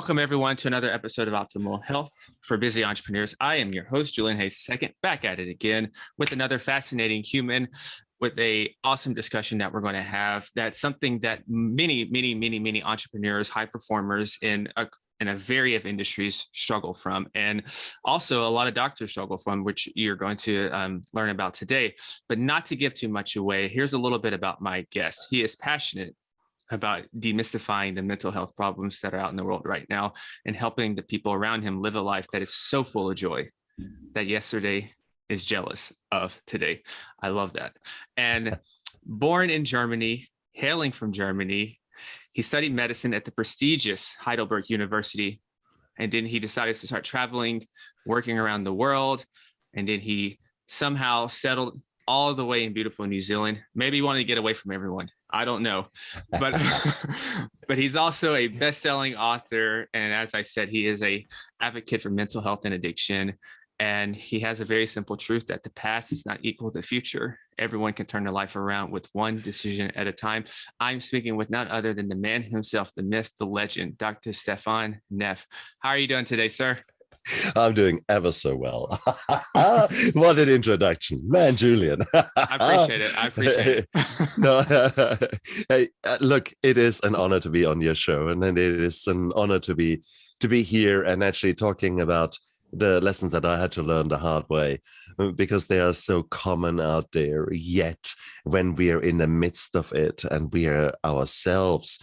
Welcome, everyone, to another episode of Optimal Health for Busy Entrepreneurs. I am your host, Julian Hayes II, back at it again with another fascinating human with a awesome discussion that we're going to have. That's something that many entrepreneurs, high performers in a variety of industries struggle from, and also a lot of doctors struggle from, which you're going to learn about today. But not to give too much away, here's a little bit about my guest. He is passionate about demystifying the mental health problems that are out in the world right now and helping the people around him live a life that is so full of joy that yesterday is jealous of today. I love that. And born in Germany, hailing from Germany, he studied medicine at the prestigious Heidelberg University. And then he decided to start traveling, working around the world. And then he somehow settled all the way in beautiful New Zealand. Maybe he wanted to get away from everyone. I don't know. But but he's also a best-selling author. And as I said, he is an advocate for mental health and addiction. And he has a very simple truth that the past is not equal to the future. Everyone can turn their life around with one decision at a time. I'm speaking with none other than the man himself, the myth, the legend, Dr. Stephan Neff. How are you doing today, sir? I'm doing ever so well. What an introduction, man, Julian. I appreciate it. No, hey, look, it is an honor to be on your show, and then it is an honor to be here and actually talking about the lessons that I had to learn the hard way, because they are so common out there. Yet when we are in the midst of it and we are ourselves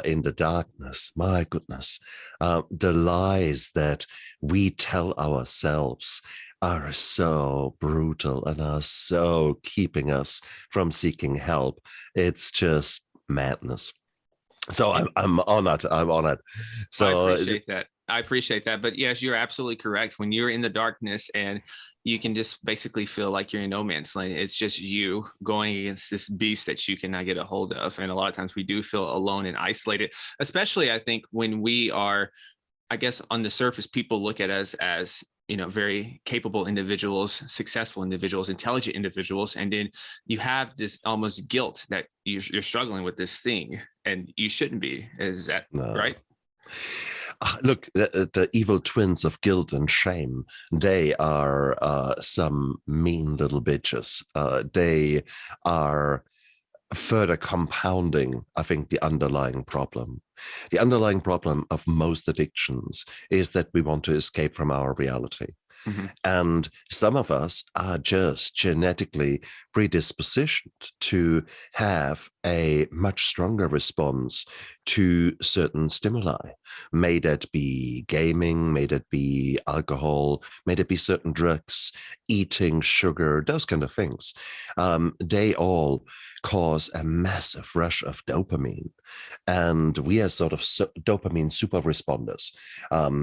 in the darkness, my goodness, the lies that we tell ourselves are so brutal and are so keeping us from seeking help. It's just madness. So I'm honored. So I appreciate that. But yes, you're absolutely correct. When you're in the darkness and you can just basically feel like you're in no man's land, it's just you going against this beast that you cannot get a hold of. And a lot of times we do feel alone and isolated, especially I think when we are, I guess on the surface, people look at us as, very capable individuals, successful individuals, intelligent individuals. And then you have this almost guilt that you're struggling with this thing and you shouldn't be. Is that right? Look, the evil twins of guilt and shame, they are some mean little bitches. They are further compounding, I think, the underlying problem. The underlying problem of most addictions is that we want to escape from our reality. Mm-hmm. And some of us are just genetically predispositioned to have a much stronger response to certain stimuli. May that be gaming, may that be alcohol, may that be certain drugs, eating, sugar, those kind of things. They all cause a massive rush of dopamine. And we are sort of dopamine super responders,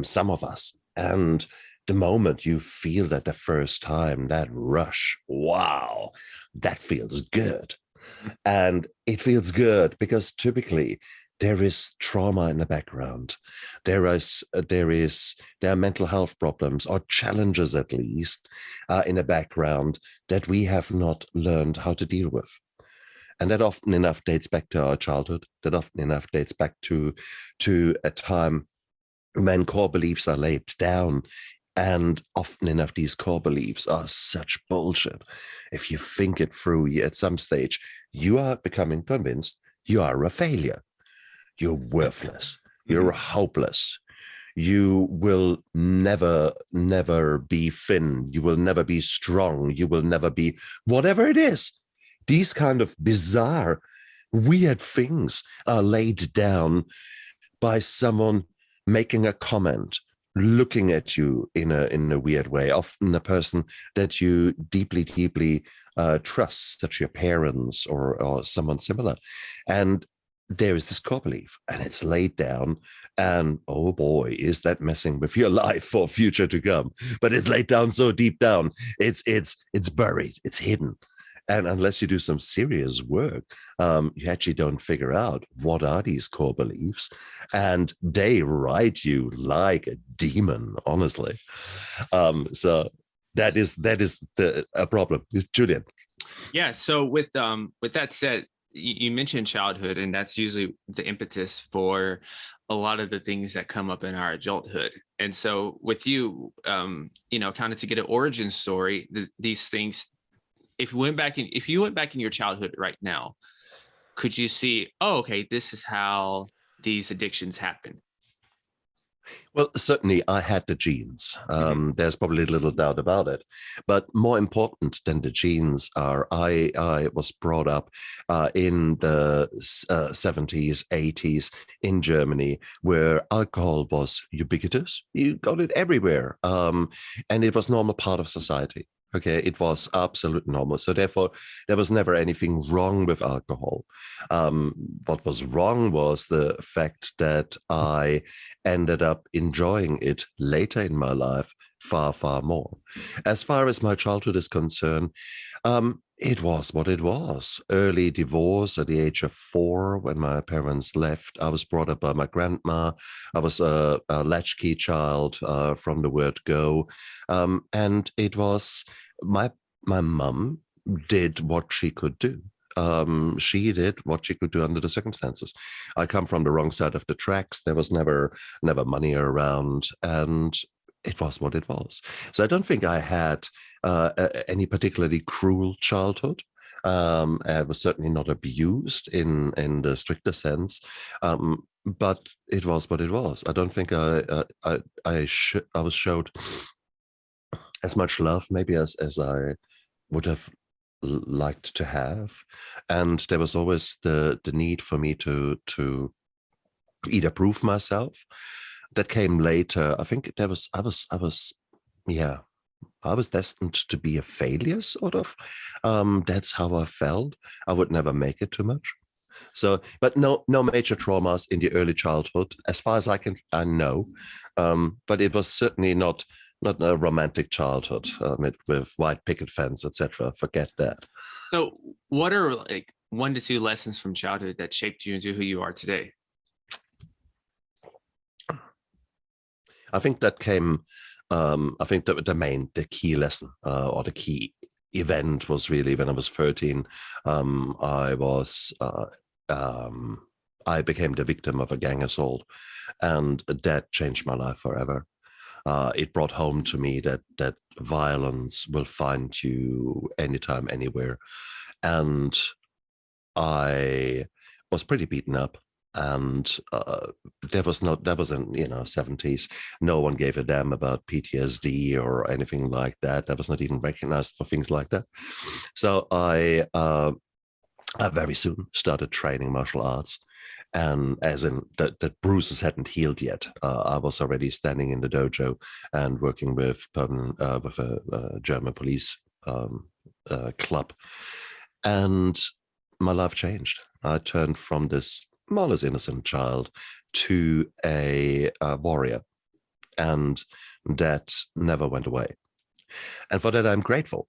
some of us. And the moment you feel that the first time, that rush, wow, that feels good. And it feels good because typically there is trauma in the background. There are mental health problems or challenges, at least, in the background that we have not learned how to deal with. And that often enough dates back to our childhood. That often enough dates back to a time when core beliefs are laid down. And often enough, these core beliefs are such bullshit. If you think it through, at some stage, you are becoming convinced you are a failure. You're worthless. You're hopeless. You will never be thin. You will never be strong. You will never be whatever it is. These kind of bizarre, weird things are laid down by someone making a comment, looking at you in a weird way, often a person that you deeply trust, such as your parents or someone similar. And there is this core belief, and it's laid down, and oh boy, is that messing with your life for future to come. But it's laid down so deep down, it's buried, it's hidden. And unless you do some serious work, you actually don't figure out what are these core beliefs. And they ride you like a demon, honestly. So that is a problem. Julian. Yeah. So with that said, you mentioned childhood, and that's usually the impetus for a lot of the things that come up in our adulthood. And so with you, kind of to get an origin story, these things, if you went back in your childhood right now, could you see, oh, okay, this is how these addictions happen? Well, certainly I had the genes. There's probably little doubt about it. But more important than the genes are I was brought up in the 70s, 80s in Germany, where alcohol was ubiquitous. You got it everywhere. And it was normal part of society. Okay, it was absolute normal. So therefore, there was never anything wrong with alcohol. What was wrong was the fact that I ended up enjoying it later in my life far, far more. As far as my childhood is concerned, it was what it was. Early divorce at the age of 4 when my parents left. I was brought up by my grandma. I was a latchkey child from the word go. And it was my mum did what she could do. She did what she could do under the circumstances. I come from the wrong side of the tracks. There was never money around, and it was what it was. So I don't think I had any particularly cruel childhood. I was certainly not abused in the stricter sense, but it was what it was. I don't think I was showed as much love maybe as I would have liked to have, and there was always the need for me to either prove myself. That came later. I think I was destined to be a failure, sort of. That's how I felt. I would never make it too much. So, but no major traumas in the early childhood, as far as I know. But it was certainly not a romantic childhood with white picket fence, etc. Forget that. So what are like 1 to 2 lessons from childhood that shaped you into who you are today? I think that came, I think that the key lesson or the key event was really when I was 13. I became the victim of a gang assault, and that changed my life forever. It brought home to me that violence will find you anytime, anywhere. And I was pretty beaten up. And that was in 70s. No one gave a damn about PTSD or anything like that. I was not even recognized for things like that. So I very soon started training martial arts. And as in that bruises hadn't healed yet, I was already standing in the dojo and working with a German police club, and my life changed. I turned from this more or less innocent child to a warrior, and that never went away. And for that, I'm grateful,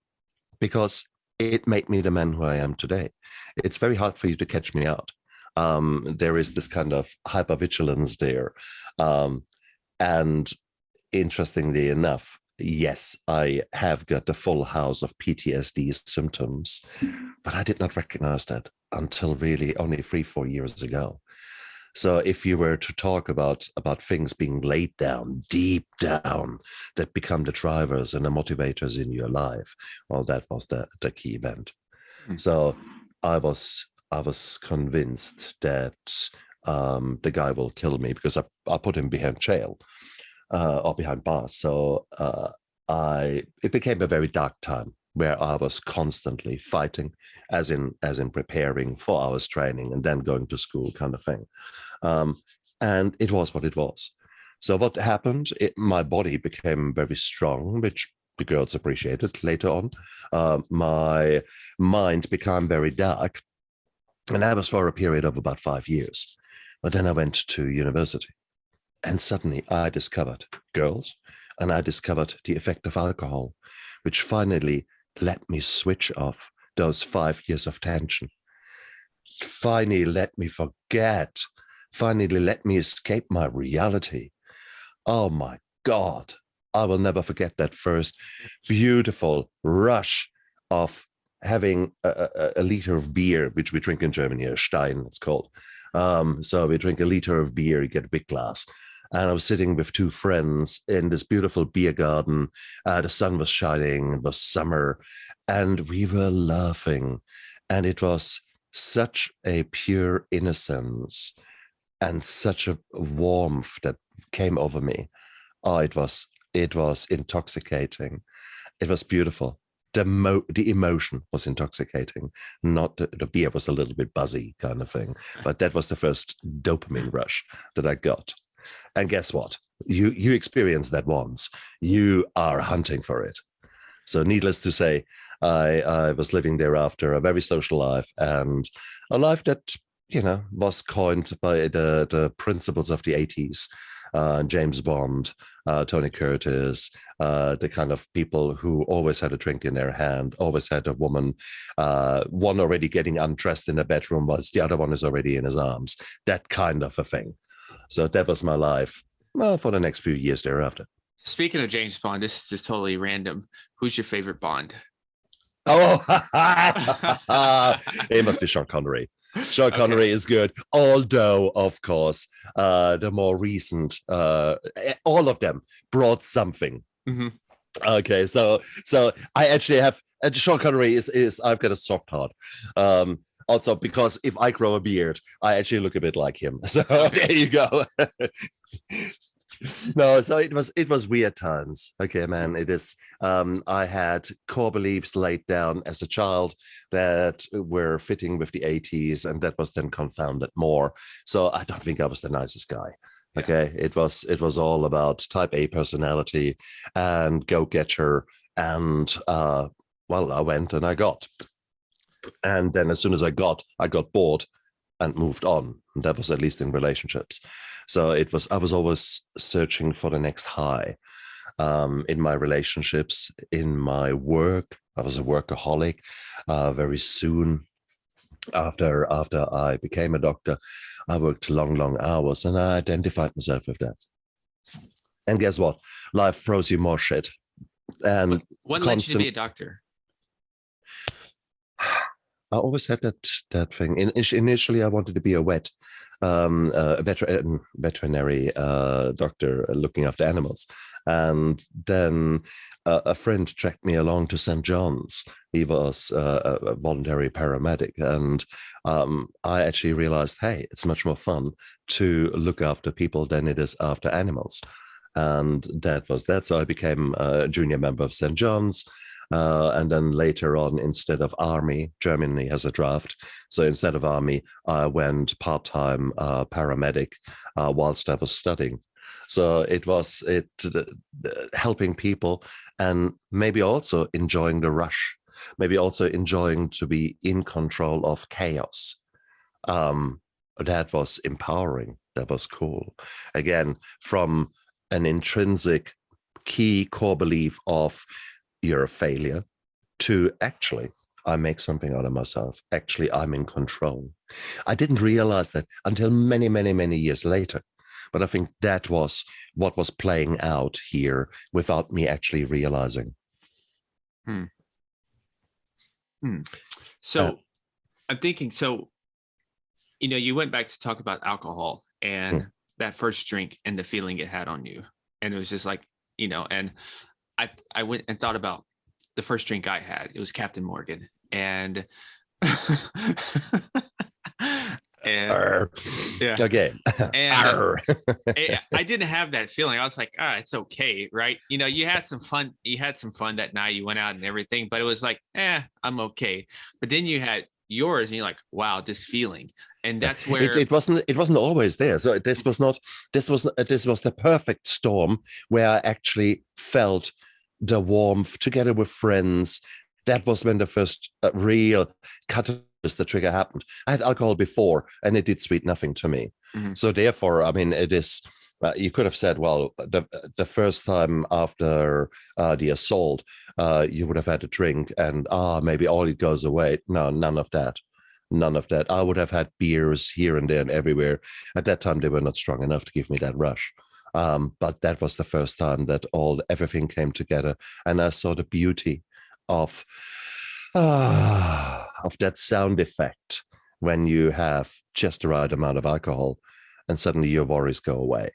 because it made me the man who I am today. It's very hard for you to catch me out. There is this kind of hypervigilance there. And interestingly enough, yes, I have got the full house of PTSD symptoms, but I did not recognize that until really only 3-4 years ago. So if you were to talk about things being laid down, deep down, that become the drivers and the motivators in your life, well, that was the key event. So I was convinced that the guy will kill me because I put him behind jail or behind bars. So it became a very dark time where I was constantly fighting, as in preparing for hours training and then going to school, kind of thing. And it was what it was. So what happened? My body became very strong, which the girls appreciated later on. My mind became very dark. And that was for a period of about 5 years. But then I went to university, and suddenly I discovered girls, and I discovered the effect of alcohol, which finally let me switch off those 5 years of tension. Finally let me forget. Finally let me escape my reality. Oh my God. I will never forget that first beautiful rush of having a liter of beer, which we drink in Germany, a Stein, it's called. So we drink a liter of beer, you get a big glass. And I was sitting with two friends in this beautiful beer garden. The sun was shining, it was summer, and we were laughing. And it was such a pure innocence and such a warmth that came over me. Oh, it was intoxicating. It was beautiful. The emotion was intoxicating. Not the beer was a little bit buzzy kind of thing, but that was the first dopamine rush that I got. And guess what? You experienced that once. You are hunting for it. So needless to say, I was living thereafter a very social life, and a life that, was coined by the principles of the 80s. James Bond, Tony Curtis, the kind of people who always had a drink in their hand, always had a woman, one already getting undressed in the bedroom whilst the other one is already in his arms, that kind of a thing. So that was my life, well, for the next few years thereafter. Speaking of James Bond, this is just totally random. Who's your favorite Bond? Oh, it must be Sean Connery. Sean Connery is good, although, of course, the more recent, all of them brought something. Mm-hmm. Okay, so I actually have Sean Connery is I've got a soft heart. Also, because if I grow a beard, I actually look a bit like him. So there you go. No, so it was weird times. Okay, man, it is. I had core beliefs laid down as a child that were fitting with the 80s, and that was then confounded more. So I don't think I was the nicest guy. Okay, yeah. It was all about type A personality and go-getter, and well, I went and I got. And then as soon as I got bored and moved on. And that was at least in relationships. So I was always searching for the next high in my relationships, in my work. I was a workaholic. Very soon after I became a doctor, I worked long hours, and I identified myself with that. And guess what? Life throws you more shit. And what led you to be a doctor? I always had that thing. Initially, I wanted to be a veterinary doctor looking after animals. And then a friend tracked me along to St. John's. He was a voluntary paramedic. And I actually realized, hey, it's much more fun to look after people than it is after animals. And that was that. So I became a junior member of St. John's. And then later on, instead of army, Germany has a draft. So instead of army, I went part-time paramedic whilst I was studying. So it was helping people, and maybe also enjoying the rush, maybe also enjoying to be in control of chaos. That was empowering. That was cool. Again, from an intrinsic key core belief of you're a failure to actually I make something out of myself. Actually, I'm in control. I didn't realize that until many years later. But I think that was what was playing out here without me actually realizing. So I'm thinking, so, you went back to talk about alcohol and that first drink and the feeling it had on you. And it was just like, and I went and thought about the first drink I had. It was Captain Morgan. And yeah. Okay. And I didn't have that feeling. I was like, it's okay, right? You had some fun. You had some fun that night. You went out and everything, but it was like, I'm okay. But then you had yours, and you're like, wow, this feeling, and that's where it wasn't always there. So this was the perfect storm where I actually felt the warmth together with friends. That was when the first real catalyst, the trigger happened. I had alcohol before, and it did sweet nothing to me. Mm-hmm. So therefore, I mean, it is. You could have said, well, the first time after the assault, you would have had a drink, and maybe all it goes away. No, none of that. None of that. I would have had beers here and there and everywhere. At that time, they were not strong enough to give me that rush. But that was the first time that everything came together, and I saw the beauty of of that sound effect when you have just the right amount of alcohol and suddenly your worries go away.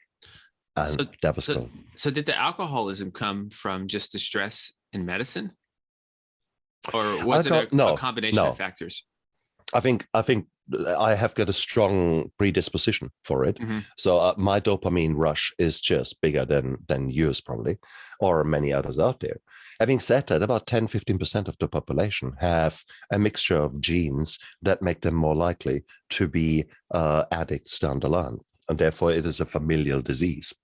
And So, that was so, cool. so did the alcoholism come from just the stress in medicine, or was it a No, combination of no. factors? I think I have got a strong predisposition for it. Mm-hmm. So my dopamine rush is just bigger than yours probably, or many others out there. Having said that, about 10-15% of the population have a mixture of genes that make them more likely to be addicts down the line. And therefore, it is a familial disease.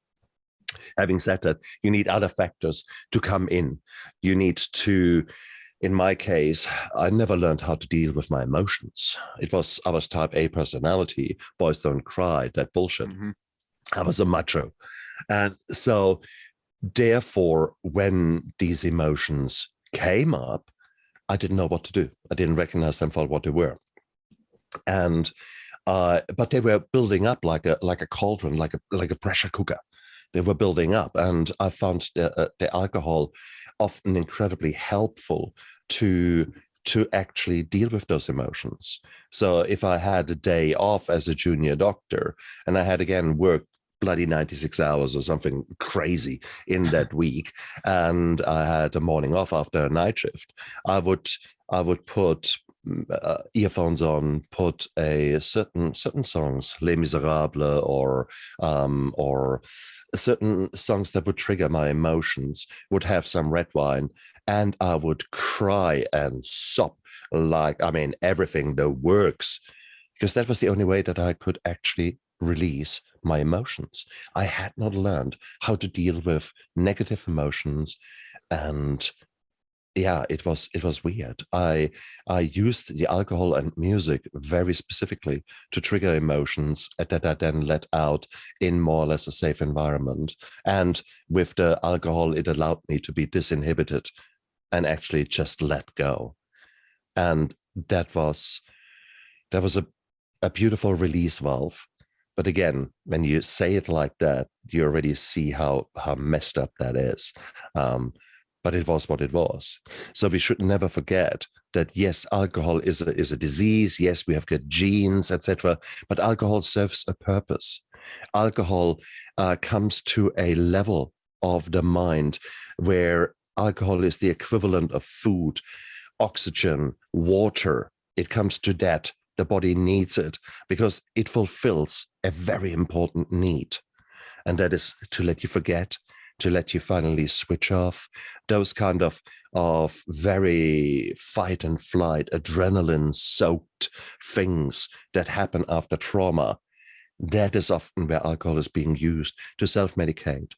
Having said that, you need other factors to come in. You need to, in my case, I never learned how to deal with my emotions. I was type A personality, boys don't cry, that bullshit. Mm-hmm. I was a macho. And so therefore, when these emotions came up, I didn't know what to do. I didn't recognize them for what they were. And but they were building up like a cauldron, like a pressure cooker. They were building up, and I found the alcohol often incredibly helpful to actually deal with those emotions. So if I had a day off as a junior doctor and I had again worked bloody 96 hours or something crazy in that week, and I had a morning off after a night shift, I would put earphones on, put a certain songs, Les Miserables, or certain songs that would trigger my emotions, would have some red wine, and I would cry and sob like, I mean, everything that works, because that was the only way that I could actually release my emotions. I had not learned how to deal with negative emotions, and yeah, it was weird. I used the alcohol and music very specifically to trigger emotions that I then let out in more or less a safe environment. And with the alcohol, it allowed me to be disinhibited and actually just let go. And that was a beautiful release valve. But again, when you say it like that, you already see how messed up that is. But it was what it was. So we should never forget that yes, alcohol is a disease. Yes, we have got genes, etc. But alcohol serves a purpose. Alcohol comes to a level of the mind where alcohol is the equivalent of food, oxygen, water. It comes to that. The body needs it because it fulfills a very important need. And that is to let you forget, to let you finally switch off. Those kind of very fight and flight, adrenaline soaked things that happen after trauma. That is often where alcohol is being used to self-medicate.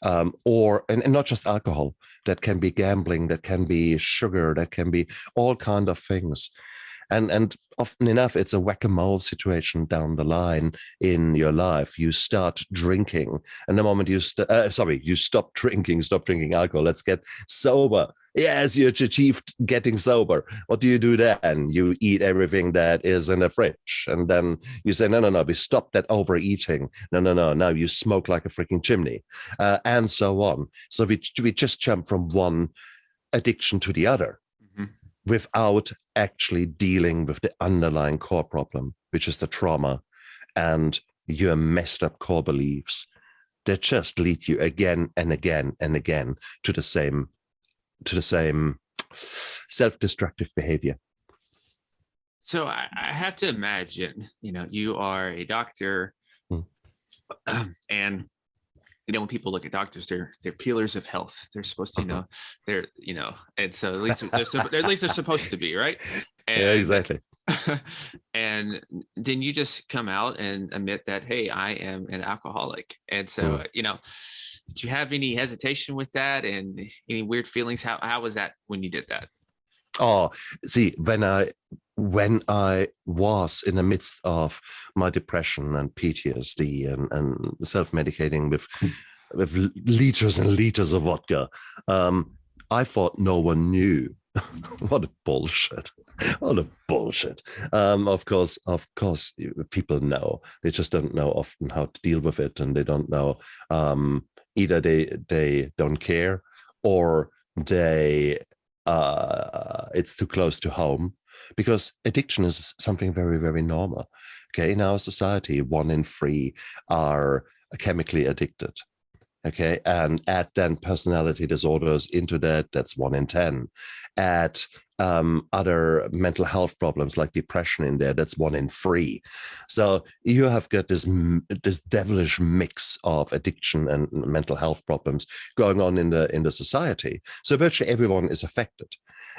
And not just alcohol, that can be gambling, that can be sugar, that can be all kind of things. And often enough, it's a whack-a-mole situation down the line in your life. You start drinking, and the moment you stop drinking alcohol. Let's get sober. Yes, you achieved getting sober. What do you do then? You eat everything that is in the fridge, and then you say, no, we stop that overeating. No. Now you smoke like a freaking chimney, and so on. So we just jump from one addiction to the other. Mm-hmm. Without actually dealing with the underlying core problem, which is the trauma and your messed up core beliefs that just lead you again and again and again to the same self-destructive behavior. So I have to imagine, you are a doctor, and when people look at doctors, they're pillars of health. They're supposed to, and so at least they're supposed to be, right? And, yeah, exactly. And then you just come out and admit that, hey, I am an alcoholic. And so, did you have any hesitation with that, and any weird feelings? How was that when you did that? Oh, see, when I was in the midst of my depression and PTSD and self-medicating with liters and liters of vodka, I thought no one knew. What a bullshit. What a bullshit. Of course, people know. They just don't know often how to deal with it, and they don't know. Either they don't care, or they it's too close to home, because addiction is something very, very normal. Okay, in our society, 1 in 3 are chemically addicted. Okay, and add then personality disorders into that, that's 1 in 10. Add other mental health problems like depression in there, that's 1 in 3. So you have got this devilish mix of addiction and mental health problems going on in the society. So virtually everyone is affected,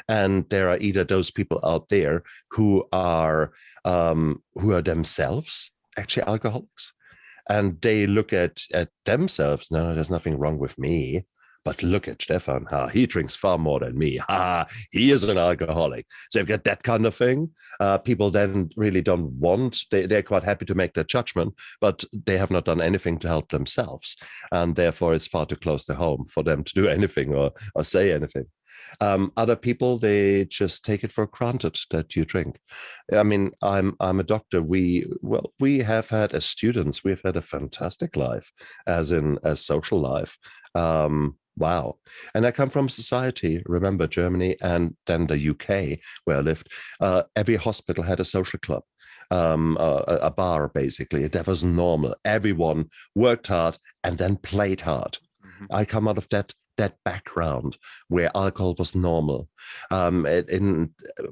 and there are either those people out there who are themselves actually alcoholics, and they look at themselves, no, there's nothing wrong with me. But look at Stephan, he drinks far more than me. He is an alcoholic. So you've got that kind of thing. People then really don't want, they're quite happy to make that judgment, but they have not done anything to help themselves. And therefore, it's far too close to home for them to do anything or say anything. Other people, they just take it for granted that you drink. I mean, I'm a doctor. We have had, as students, we've had a fantastic life, as in a social life. Wow. And I come from society, remember Germany and then the UK where I lived. Every hospital had a social club, a bar, basically. That was normal. Everyone worked hard and then played hard. Mm-hmm. I come out of that background where alcohol was normal. When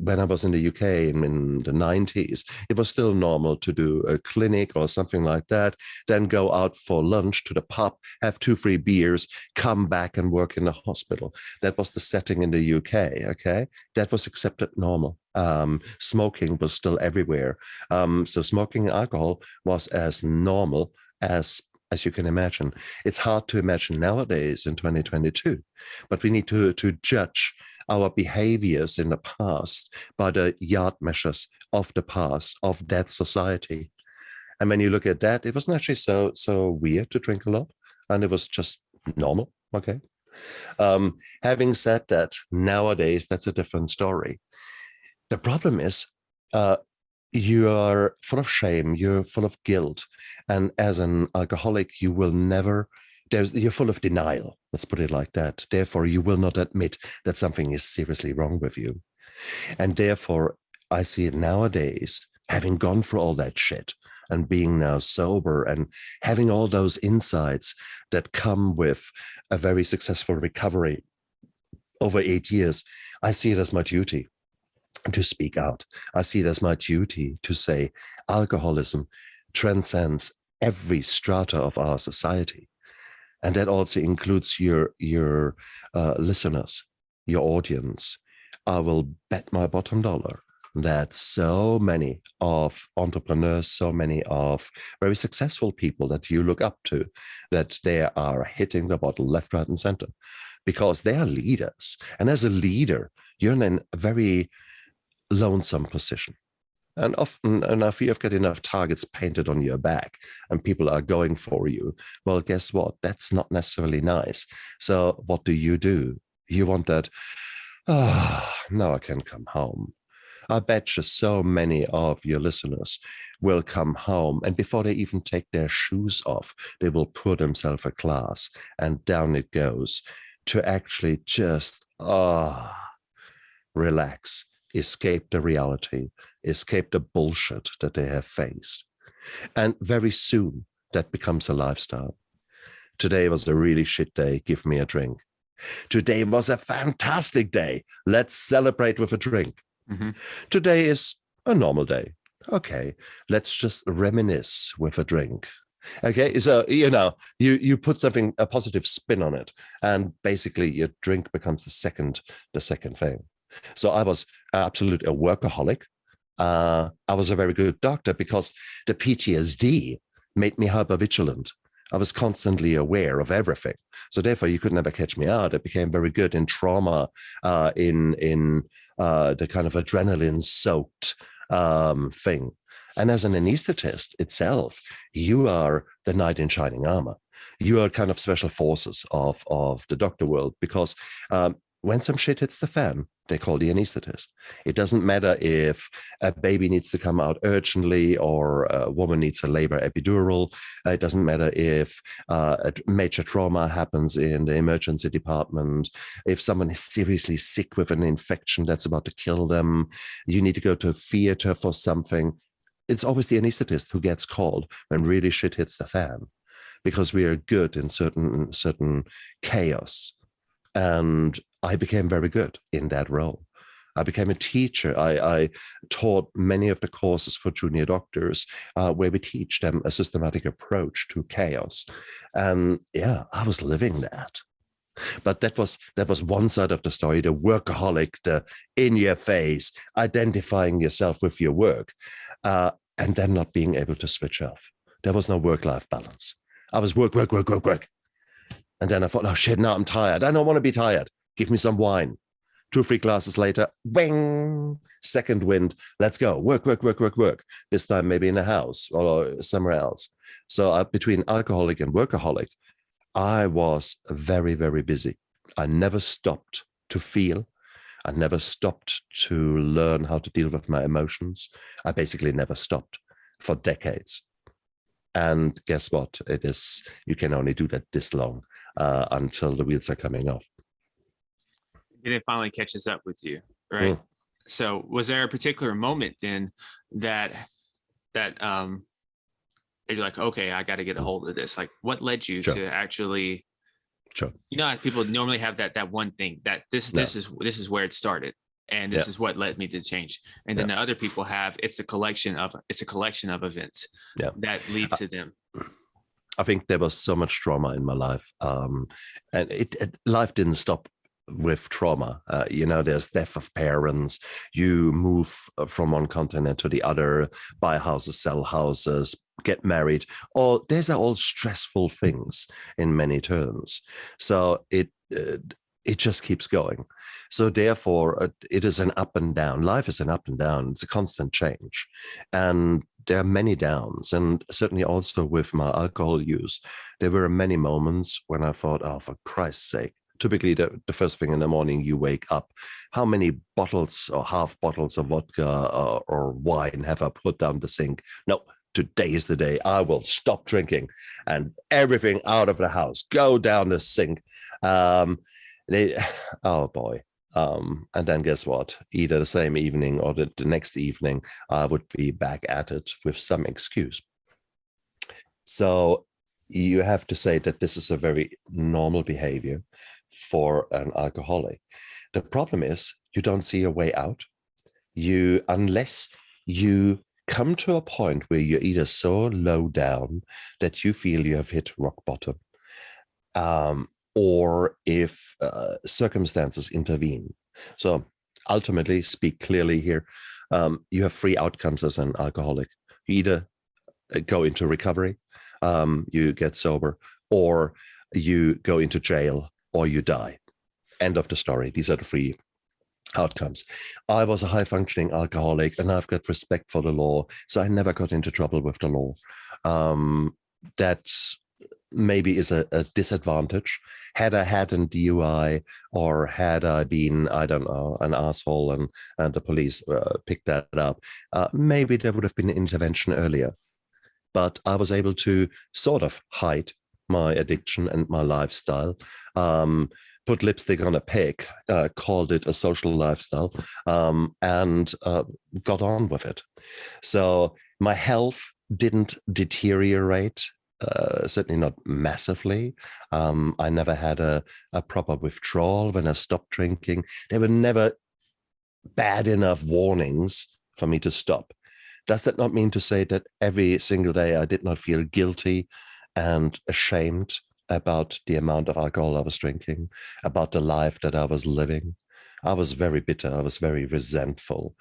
I was in the UK in the 90s, it was still normal to do a clinic or something like that, then go out for lunch to the pub, have 2-3 beers, come back and work in the hospital. That was the setting in the UK, okay? That was accepted normal. Smoking was still everywhere. So smoking and alcohol was as normal as you can imagine. It's hard to imagine nowadays in 2022, but we need to judge our behaviors in the past by the yard measures of the past, of that society. And when you look at that, it wasn't actually so weird to drink a lot, and it was just normal, okay? Having said that, nowadays, that's a different story. The problem is, you are full of shame, you're full of guilt. And as an alcoholic, you will never, you're full of denial. Let's put it like that. Therefore, you will not admit that something is seriously wrong with you. And therefore, I see it nowadays, having gone through all that shit and being now sober and having all those insights that come with a very successful recovery over 8 years, I see it as my duty to speak out. I see it as my duty to say alcoholism transcends every strata of our society. And that also includes your listeners, your audience. I will bet my bottom dollar that so many of entrepreneurs, so many of very successful people that you look up to, that they are hitting the bottle left, right, and center, because they are leaders. And as a leader, you're in a very lonesome position. And often enough, you've got enough targets painted on your back and people are going for you. Well, guess what? That's not necessarily nice. So what do? You want that, now I can come home. I bet you so many of your listeners will come home, and before they even take their shoes off, they will pour themselves a glass and down it goes, to actually just relax, escape the reality, escape the bullshit that they have faced. And very soon that becomes a lifestyle. Today was a really shit day, give me a drink. Today was a fantastic day, let's celebrate with a drink. Mm-hmm. Today is a normal day. Okay, let's just reminisce with a drink. Okay, so you put a positive spin on it, and basically your drink becomes the second thing. So I was absolutely a workaholic. I was a very good doctor because the PTSD made me hypervigilant. I was constantly aware of everything. So therefore, you could never catch me out. I became very good in trauma, in the kind of adrenaline-soaked thing. And as an anaesthetist itself, you are the knight in shining armor. You are kind of special forces of the doctor world, because when some shit hits the fan, they call the anaesthetist. It doesn't matter if a baby needs to come out urgently or a woman needs a labor epidural. It doesn't matter if a major trauma happens in the emergency department. If someone is seriously sick with an infection that's about to kill them, you need to go to a theater for something. It's always the anaesthetist who gets called when really shit hits the fan, because we are good in certain chaos. And I became very good in that role. I became a teacher. I taught many of the courses for junior doctors where we teach them a systematic approach to chaos. And yeah, I was living that. But that was one side of the story, the workaholic, the in your face, identifying yourself with your work, and then not being able to switch off. There was no work-life balance. I was work. And then I thought, oh shit, now I'm tired. I don't want to be tired. Give me some wine. 2 or 3 glasses later, bang, second wind, let's go. Work. This time maybe in a house or somewhere else. So between alcoholic and workaholic, I was very, very busy. I never stopped to feel. I never stopped to learn how to deal with my emotions. I basically never stopped for decades. And guess what? You can only do that this long until the wheels are coming off. And it finally catches up with you, right? So was there a particular moment then that you're like, okay, I got to get a hold of this? Like, what led you to actually? Sure. You know, people normally have that one thing that this is where it started, and this is what led me to change. And then the other people have it's a collection of events that leads to them. I think there was so much trauma in my life, and life didn't stop with trauma. There's death of parents. You move from one continent to the other, buy houses, sell houses, get married. These are all stressful things in many terms. So it just keeps going. So therefore, it is an up and down. Life is an up and down. It's a constant change. And there are many downs. And certainly also with my alcohol use, there were many moments when I thought, oh, for Christ's sake. Typically, the first thing in the morning you wake up, how many bottles or half bottles of vodka or wine have I put down the sink? No, today is the day I will stop drinking and everything out of the house, go down the sink. Oh boy. And then guess what? Either the same evening or the next evening, I would be back at it with some excuse. So you have to say that this is a very normal behavior for an alcoholic. The problem is you don't see a way out. Unless you come to a point where you're either so low down that you feel you have hit rock bottom, or if circumstances intervene. So ultimately, speak clearly here, you have 3 outcomes as an alcoholic. You either go into recovery, you get sober, or you go into jail, or you die. End of the story. These are the 3 outcomes. I was a high-functioning alcoholic, and I've got respect for the law, so I never got into trouble with the law. That maybe is a disadvantage. Had I had a DUI, or had I been, I don't know, an asshole, and the police picked that up, maybe there would have been an intervention earlier. But I was able to sort of hide my addiction and my lifestyle, put lipstick on a pig, called it a social lifestyle, and got on with it. So my health didn't deteriorate, certainly not massively. I never had a proper withdrawal when I stopped drinking. There were never bad enough warnings for me to stop. Does that not mean to say that every single day I did not feel guilty and ashamed about the amount of alcohol I was drinking, about the life that I was living? I was very bitter. I was very resentful,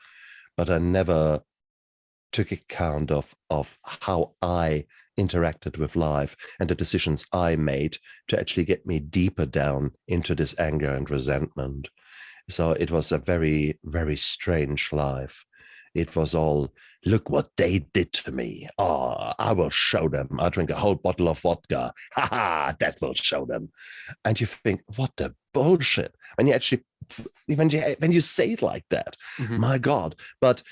but I never took account of how I interacted with life and the decisions I made to actually get me deeper down into this anger and resentment. So it was a very, very strange life. It was all, look what they did to me. Oh, I will show them. I drink a whole bottle of vodka. Ha ha, that will show them. And you think, what the bullshit? When you actually when you say it like that, my God. But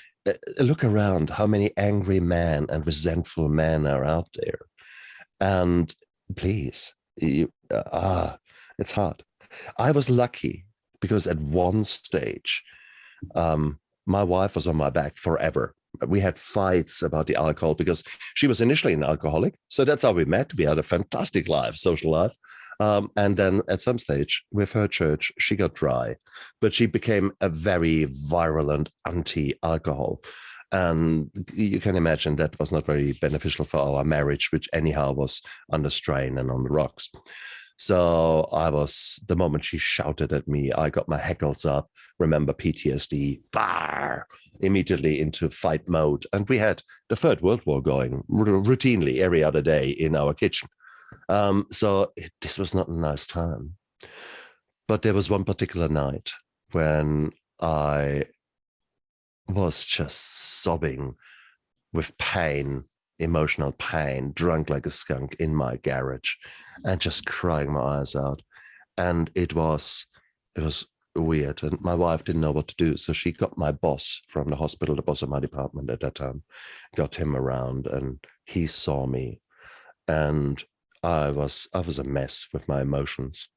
look around, how many angry men and resentful men are out there. And please, it's hard. I was lucky because at one stage, my wife was on my back forever. We had fights about the alcohol because she was initially an alcoholic. So that's how we met. We had a fantastic life, social life. And then at some stage with her church, she got dry, but she became a very virulent anti-alcohol. And you can imagine that was not very beneficial for our marriage, which anyhow was under strain and on the rocks. So the moment she shouted at me, I got my hackles up, remember PTSD, immediately into fight mode. And we had the Third World War going routinely every other day in our kitchen. So this was not a nice time. But there was one particular night when I was just sobbing with pain, emotional pain, drunk like a skunk in my garage and just crying my eyes out. And it was weird. And my wife didn't know what to do. So she got my boss from the hospital, the boss of my department at that time, got him around, and he saw me. And I was a mess with my emotions.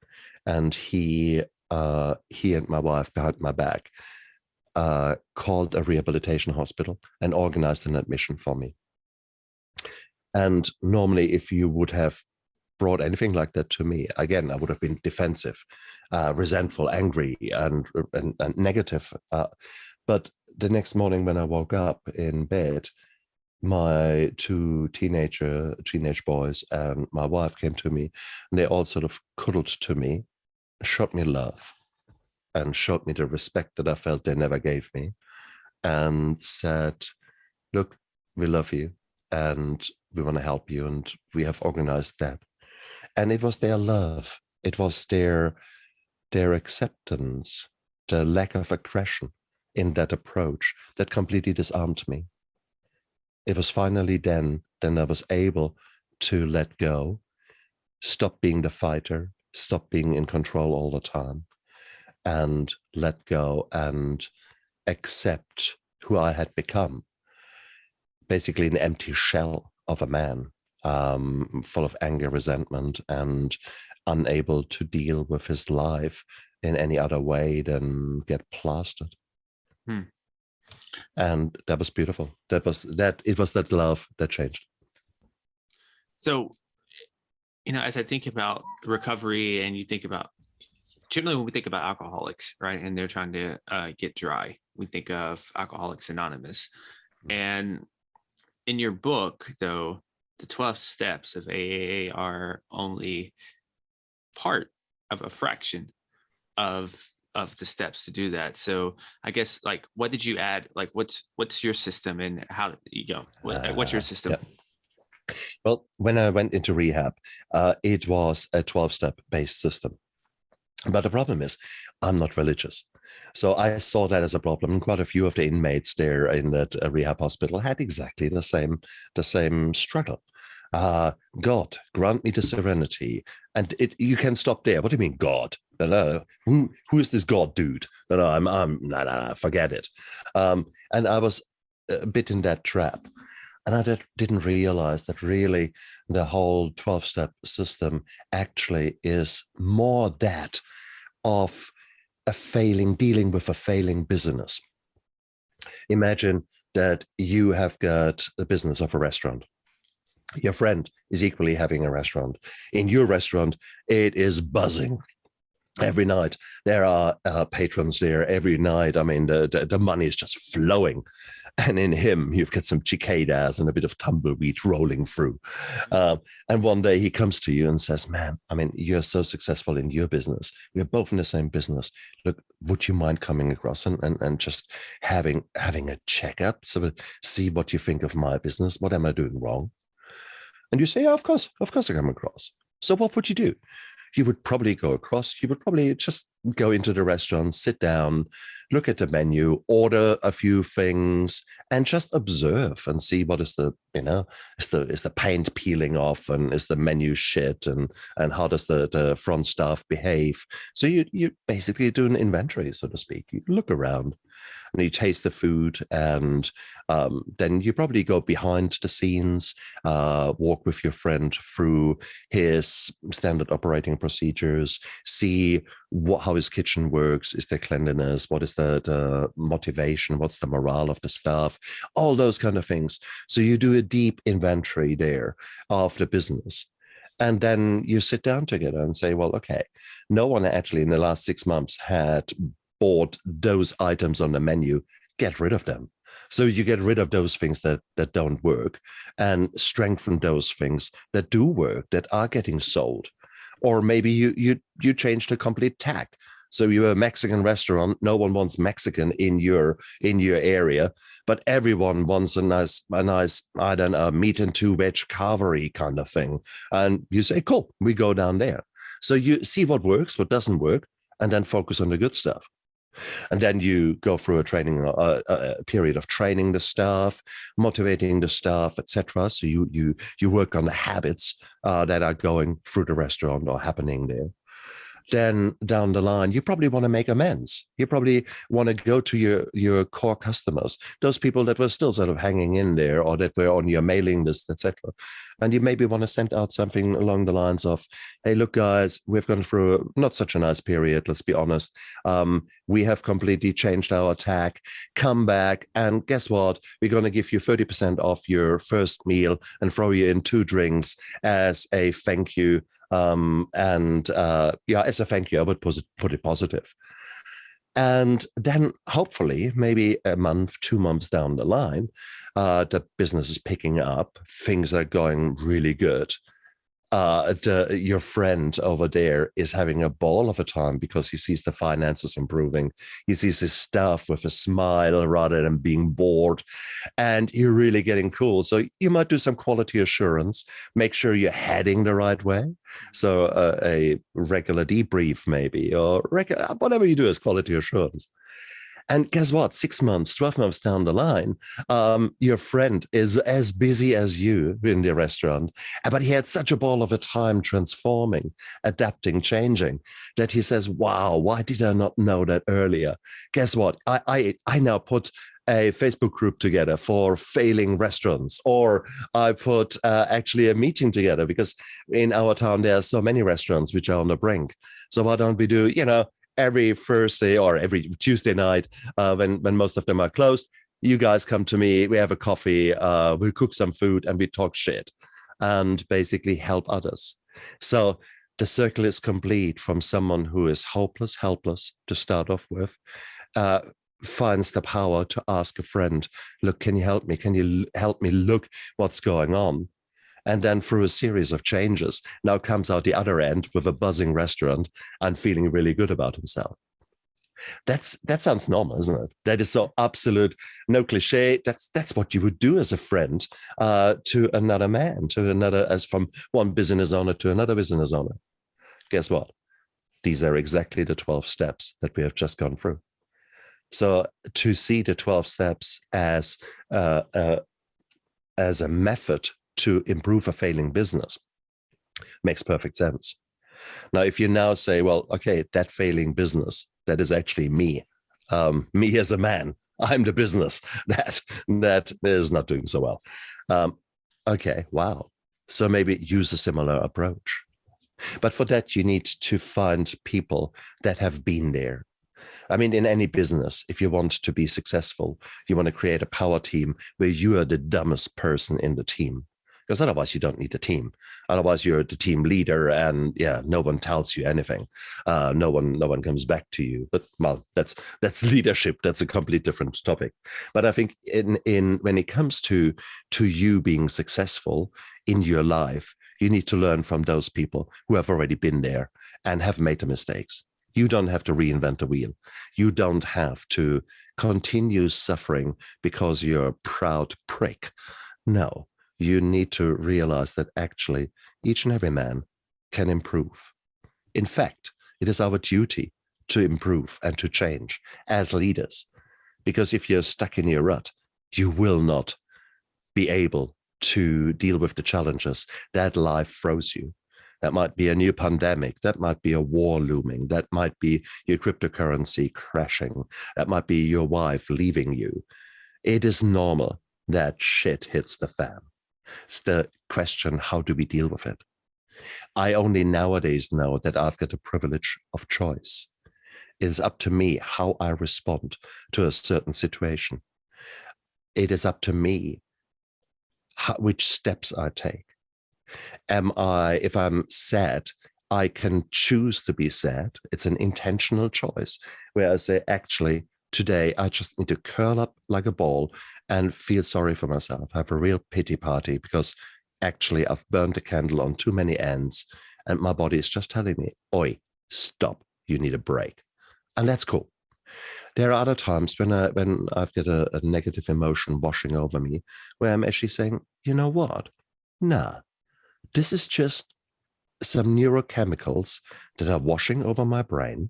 And he and my wife behind my back called a rehabilitation hospital and organized an admission for me. And normally, if you would have brought anything like that to me, again, I would have been defensive, resentful, angry, and negative. But the next morning when I woke up in bed, my two teenage boys and my wife came to me, and they all sort of cuddled to me, showed me love, and showed me the respect that I felt they never gave me, and said, look, we love you, and we want to help you, and we have organized that. And it was their love. It was their acceptance, the lack of aggression in that approach that completely disarmed me. It was finally then I was able to let go, stop being the fighter, stop being in control all the time, and let go and accept who I had become. Basically an empty shell of a man, full of anger, resentment, and unable to deal with his life in any other way than get plastered. And that was beautiful. It was that love that changed. So, as I think about recovery, and you think about, generally when we think about alcoholics, right, and they're trying to get dry, we think of Alcoholics Anonymous. And in your book, though, the 12 steps of AAA are only part of a fraction of the steps to do that. So I guess, like, what did you add? Like, what's your system, and how you go? What's your system? Yeah. Well, when I went into rehab, it was a 12-step based system. But the problem is, I'm not religious. So I saw that as a problem. And quite a few of the inmates there in that rehab hospital had exactly the same struggle. God, grant me the serenity. And you can stop there. What do you mean, God? No. Who is this God dude? No, forget it. And I was a bit in that trap. And I didn't realize that really the whole 12-step system actually is more that of dealing with a failing business. Imagine that you have got the business of a restaurant. Your friend is equally having a restaurant. In your restaurant, it is buzzing. Every night there are patrons there. Every night, I mean, the money is just flowing. And in him, you've got some cicadas and a bit of tumbleweed rolling through. And one day he comes to you and says, man, I mean, you're so successful in your business. We're both in the same business. Look, would you mind coming across and just having a checkup, so to see what you think of my business? What am I doing wrong? And you say, yeah, of course I come across. So what would you do? You would probably go across. You would probably just go into the restaurant, sit down, look at the menu, order a few things, and just observe and see what is the Is the paint peeling off, and is the menu shit, and how does the front staff behave? So you basically do an inventory, so to speak. You look around and you taste the food, and then you probably go behind the scenes, walk with your friend through his standard operating procedures, see how his kitchen works, is there cleanliness, what is the motivation, what's the morale of the staff, all those kind of things. So you do a deep inventory there of the business. And then you sit down together and say, well, okay, no one actually in the last 6 months had bought those items on the menu. Get rid of them. So you get rid of those things that don't work and strengthen those things that do work, that are getting sold. Or maybe you change the complete tack. So you're a Mexican restaurant. No one wants Mexican in your area, but everyone wants a nice, I don't know, meat and two veg carvery kind of thing. And you say, cool, we go down there. So you see what works, what doesn't work, and then focus on the good stuff. And then you go through a period of training the staff, motivating the staff, etc. So you work on the habits that are going through the restaurant or happening there. Then down the line, you probably want to make amends. You probably want to go to your core customers, those people that were still sort of hanging in there or that were on your mailing list, etc. And you maybe want to send out something along the lines of, hey, look, guys, we've gone through not such a nice period, let's be honest. We have completely changed our tack. Come back, and guess what? We're going to give you 30% off your first meal and throw you in 2 drinks as a thank you. As a thank you, I would put it positive. And then hopefully maybe a month, 2 months down the line, the business is picking up, things are going really good. Your friend over there is having a ball of a time because he sees the finances improving. He sees his staff with a smile rather than being bored, and you're really getting cool. So you might do some quality assurance, make sure you're heading the right way. So a regular debrief maybe, or whatever you do as quality assurance. And guess what? 6 months, 12 months down the line, your friend is as busy as you in the restaurant, but he had such a ball of a time transforming, adapting, changing, that he says, wow, why did I not know that earlier? Guess what? I now put a Facebook group together for failing restaurants, or I put actually a meeting together because in our town, there are so many restaurants which are on the brink. So why don't we do, every Thursday or every Tuesday night, when most of them are closed, you guys come to me, we have a coffee, we cook some food, and we talk shit and basically help others. So the circle is complete, from someone who is hopeless, helpless to start off with, finds the power to ask a friend, look, can you help me? Can you help me look what's going on? And then through a series of changes, now comes out the other end with a buzzing restaurant and feeling really good about himself. That sounds normal, isn't it? That is so absolute, no cliche. That's what you would do as a friend to another man, as from one business owner to another business owner. Guess what? These are exactly the 12 steps that we have just gone through. So to see the 12 steps as a method to improve a failing business makes perfect sense. Now, if you now say, well, okay, that failing business, that is actually me as a man, I'm the business that is not doing so well. Okay, wow. So maybe use a similar approach. But for that, you need to find people that have been there. I mean, in any business, if you want to be successful, you want to create a power team where you are the dumbest person in the team. Because otherwise you don't need a team. Otherwise you're the team leader, and no one tells you anything. No one comes back to you. But well, that's leadership. That's a completely different topic. But I think in when it comes to you being successful in your life, you need to learn from those people who have already been there and have made the mistakes. You don't have to reinvent the wheel. You don't have to continue suffering because you're a proud prick. No. You need to realize that actually each and every man can improve. In fact, it is our duty to improve and to change as leaders, because if you're stuck in your rut, you will not be able to deal with the challenges that life throws you. That might be a new pandemic. That might be a war looming. That might be your cryptocurrency crashing. That might be your wife leaving you. It is normal that shit hits the fan. It's the question, how do we deal with it? I only nowadays know that I've got a privilege of choice. It is up to me how I respond to a certain situation. It is up to me which steps I take. If I'm sad, I can choose to be sad. It's an intentional choice where I say, actually, today I just need to curl up like a ball and feel sorry for myself, have a real pity party, because actually I've burned the candle on too many ends and my body is just telling me, oi, stop, you need a break. And that's cool. There are other times when I've got a negative emotion washing over me where I'm actually saying, you know what? Nah, this is just some neurochemicals that are washing over my brain.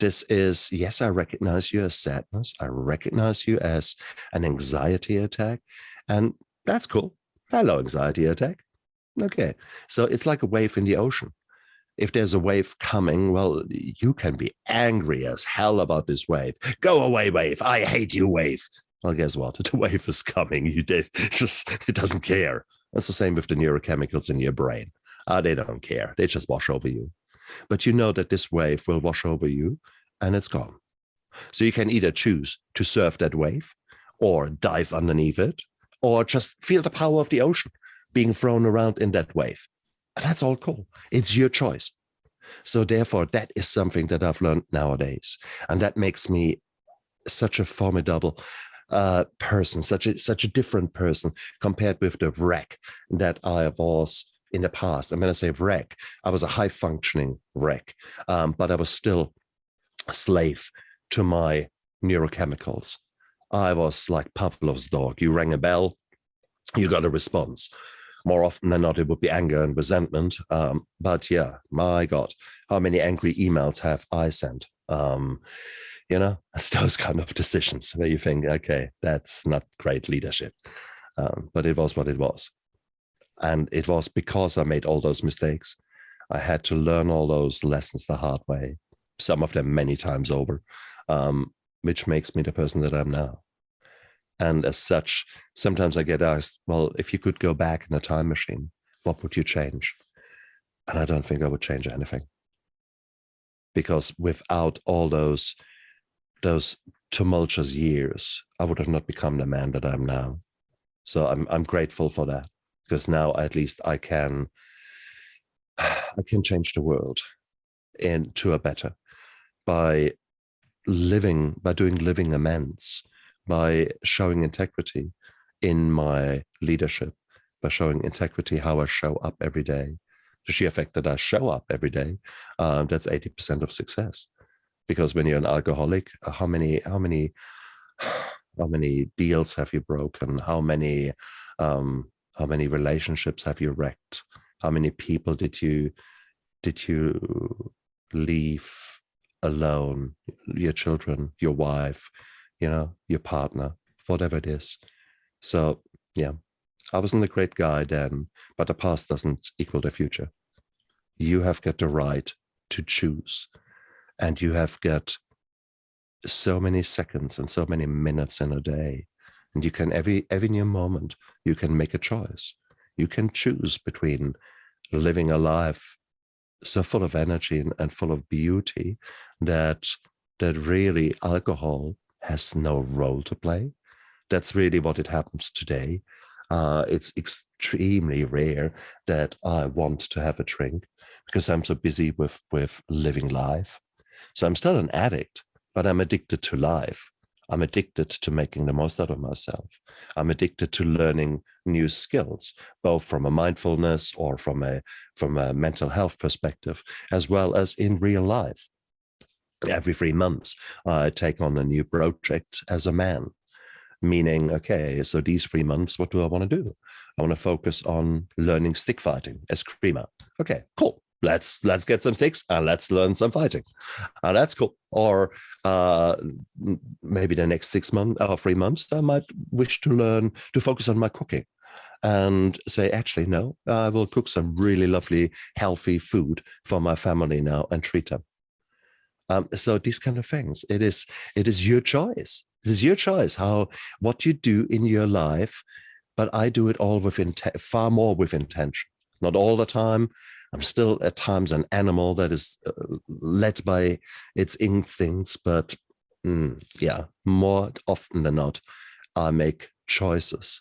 This is, yes, I recognize you as sadness. I recognize you as an anxiety attack. And that's cool. Hello, anxiety attack. Okay. So it's like a wave in the ocean. If there's a wave coming, well, you can be angry as hell about this wave. Go away, wave. I hate you, wave. Well, guess what? The wave is coming. It doesn't care. That's the same with the neurochemicals in your brain. They don't care. They just wash over you. But you know that this wave will wash over you and it's gone. So you can either choose to surf that wave or dive underneath it or just feel the power of the ocean being thrown around in that wave. And that's all cool. It's your choice. So therefore, that is something that I've learned nowadays. And that makes me such a formidable person, such a different person compared with the wreck that I was in the past. And when I say wreck, I was a high functioning wreck, but I was still a slave to my neurochemicals. I was like Pavlov's dog. You rang a bell, you got a response. More often than not, it would be anger and resentment. But yeah, my God, how many angry emails have I sent? It's those kind of decisions where you think, okay, that's not great leadership. But it was what it was. And it was because I made all those mistakes. I had to learn all those lessons the hard way, some of them many times over, which makes me the person that I'm now. And as such, sometimes I get asked, well, if you could go back in a time machine, what would you change? And I don't think I would change anything. Because without all those tumultuous years, I would have not become the man that I'm now. So I'm grateful for that, because now at least I can change the world into a better by doing living amends, by showing integrity in my leadership, by showing integrity how I show up every day. The sheer fact that I show up every day, that's 80% of success. Because when you're an alcoholic, how many deals have you broken? How many relationships have you wrecked? How many people did you leave alone? Your children, your wife, your partner, whatever it is. So yeah, I wasn't a great guy then, but the past doesn't equal the future. You have got the right to choose, and you have got so many seconds and so many minutes in a day, and you can every new moment you can make a choice. You can choose between living a life so full of energy and full of beauty that really alcohol has no role to play. That's really what it happens today. It's extremely rare that I want to have a drink because I'm so busy with living life. So I'm still an addict, but I'm addicted to life. I'm addicted to making the most out of myself. I'm addicted to learning new skills, both from a mindfulness or from a mental health perspective, as well as in real life. Every 3 months, I take on a new project as a man, meaning, okay, so these 3 months, what do I want to do? I want to focus on learning stick fighting, eskrima. Okay, cool. Let's get some sticks and let's learn some fighting. That's cool. Or maybe the next 6 months or 3 months, I might wish to focus on my cooking. and say, actually, no, I will cook some really lovely, healthy food for my family now and treat them. So these kind of things, it is your choice. It is your choice what you do in your life, but I do it all with far more with intention. Not all the time. I'm still at times an animal that is led by its instincts, but yeah, more often than not, I make choices.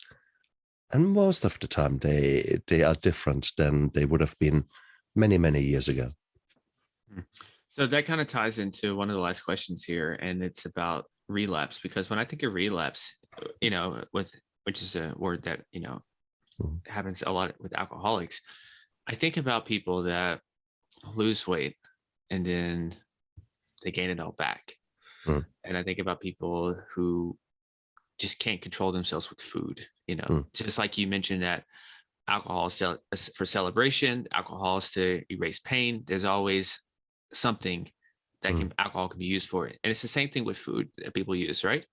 And most of the time they are different than they would have been many, many years ago. So that kind of ties into one of the last questions here, and it's about relapse, because when I think of relapse, which is a word that, happens a lot with alcoholics, I think about people that lose weight and then they gain it all back. And I think about people who just can't control themselves with food, just like you mentioned that alcohol is for celebration, alcohol is to erase pain. There's always something that alcohol can be used for. And it's the same thing with food that people use, right?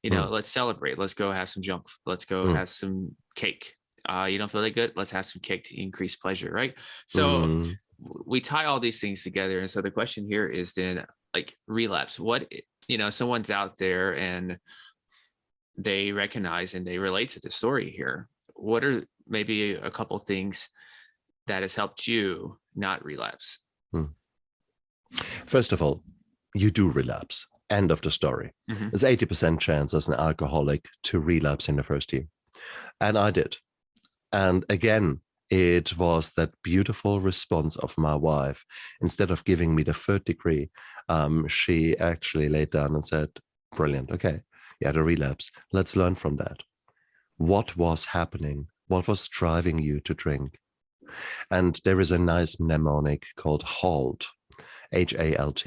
Let's celebrate. Let's go have some junk. Let's go have some cake. You don't feel that good? Let's have some cake to increase pleasure, right? So we tie all these things together. And so the question here is then, like, relapse. What, someone's out there and they recognize and they relate to the story here. What are maybe a couple things that has helped you not relapse? First of all, you do relapse. End of the story. There's 80% chance as an alcoholic to relapse in the first year. And I did. And again, it was that beautiful response of my wife. Instead of giving me the third degree, she actually laid down and said, brilliant. Okay, you had a relapse. Let's learn from that. What was happening? What was driving you to drink? And there is a nice mnemonic called HALT, HALT.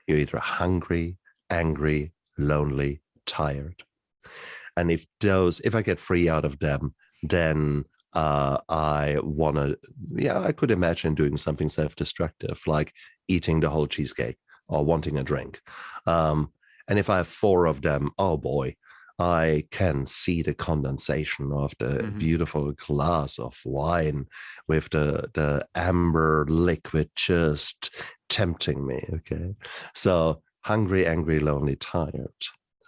You're either hungry, angry, lonely, tired. And if I get free out of them, then I could imagine doing something self-destructive, like eating the whole cheesecake or wanting a drink. And if I have 4 of them, oh boy, I can see the condensation of the beautiful glass of wine with the amber liquid just tempting me. Okay. So hungry, angry, lonely, tired.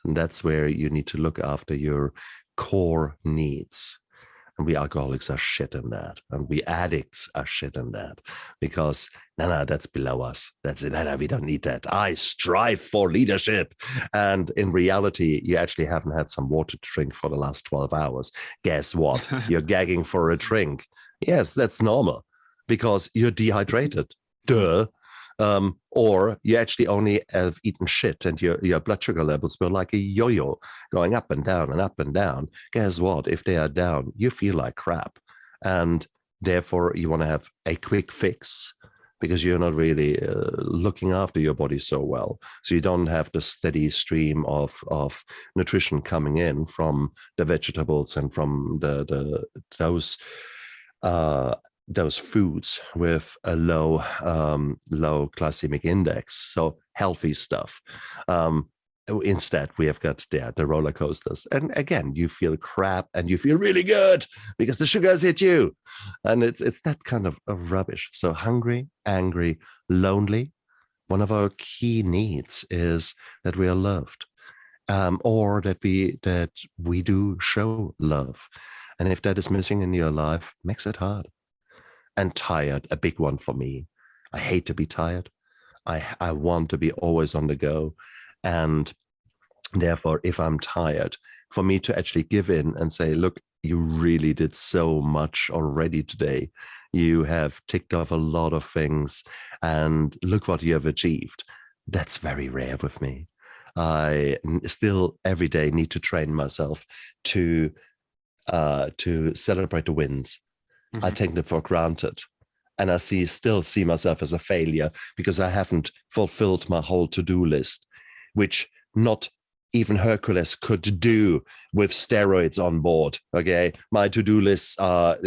And that's where you need to look after your core needs. And we alcoholics are shit in that. And we addicts are shit in that. Because, no, that's below us. That's it. No, we don't need that. I strive for leadership. And in reality, you actually haven't had some water to drink for the last 12 hours. Guess what? You're gagging for a drink. Yes, that's normal. Because you're dehydrated. Duh. Or you actually only have eaten shit and your blood sugar levels were like a yo-yo going up and down and up and down. Guess what? If they are down, you feel like crap. And therefore, you want to have a quick fix because you're not really looking after your body so well. So you don't have the steady stream of nutrition coming in from the vegetables and from those foods with a low glycemic index, so healthy stuff. Instead, we have got the roller coasters. And again, you feel crap and you feel really good because the sugar has hit you. And it's that kind of rubbish. So hungry, angry, lonely. One of our key needs is that we are loved, or that we do show love. And if that is missing in your life, makes it hard. And tired, a big one for me. I hate to be tired. I want to be always on the go. And therefore, if I'm tired, for me to actually give in and say, look, you really did so much already today. You have ticked off a lot of things and look what you have achieved. That's very rare with me. I still every day need to train myself to celebrate the wins. I take them for granted. And I still see myself as a failure because I haven't fulfilled my whole to-do list, which not even Hercules could do with steroids on board. Okay. My to-do lists a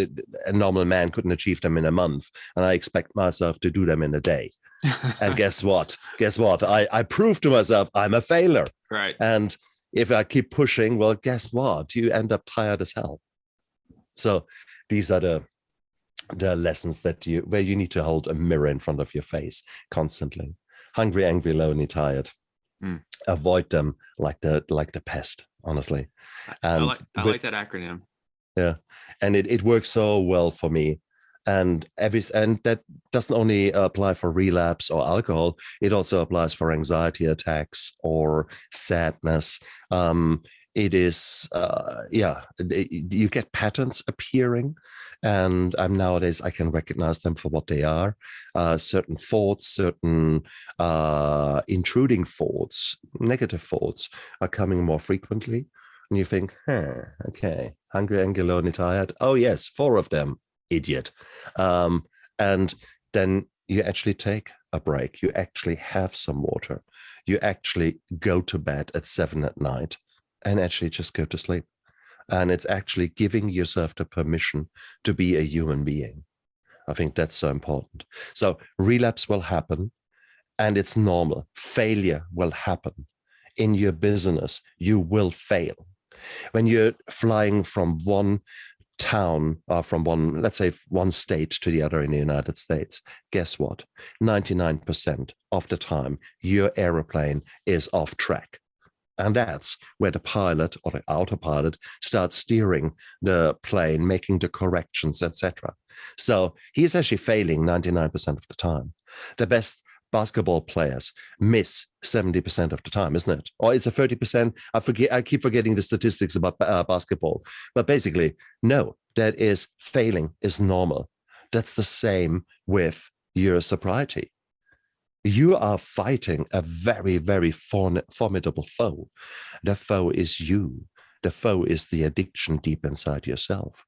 normal man couldn't achieve them in a month. And I expect myself to do them in a day. And guess what? I proved to myself I'm a failure. Right. And if I keep pushing, well, guess what? You end up tired as hell. So these are the lessons where you need to hold a mirror in front of your face constantly. Hungry, angry, lonely, tired. Avoid them like the pest, honestly. And I like that acronym. Yeah, and it works so well for me. And that doesn't only apply for relapse or alcohol. It also applies for anxiety attacks or sadness. It is, you get patterns appearing, and nowadays I can recognize them for what they are. Certain thoughts, certain intruding thoughts, negative thoughts are coming more frequently. And you think, okay, hungry, angry, lonely, tired. Oh, yes, 4 of them, idiot. And then you actually take a break. You actually have some water. You actually go to bed at 7 at night and actually just go to sleep. And it's actually giving yourself the permission to be a human being. I think that's so important. So relapse will happen, and it's normal. Failure will happen. In your business, you will fail. When you're flying from one town, from let's say one state to the other in the United States, guess what? 99% of the time, your airplane is off track. And that's where the pilot or the autopilot starts steering the plane, making the corrections, etc. So he's actually failing 99% of the time. The best basketball players miss 70% of the time, isn't it? Or is it 30%? I keep forgetting the statistics about basketball. But basically, no, that is failing is normal. That's the same with your sobriety. You are fighting a very, very formidable foe. The foe is you. The foe is the addiction deep inside yourself.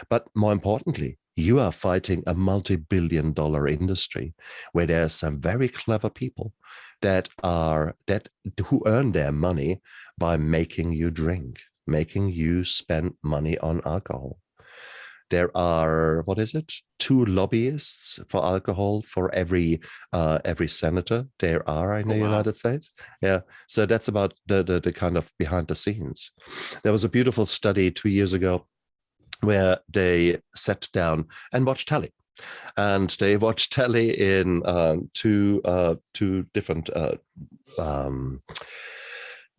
But more importantly, you are fighting a multi-billion-dollar industry where there are some very clever people who earn their money by making you drink, making you spend money on alcohol. There are, 2 lobbyists for alcohol for every senator there are in the United States. Yeah, so that's about the kind of behind the scenes. There was a beautiful study 2 years ago where they sat down and watched telly. And they watched telly in two different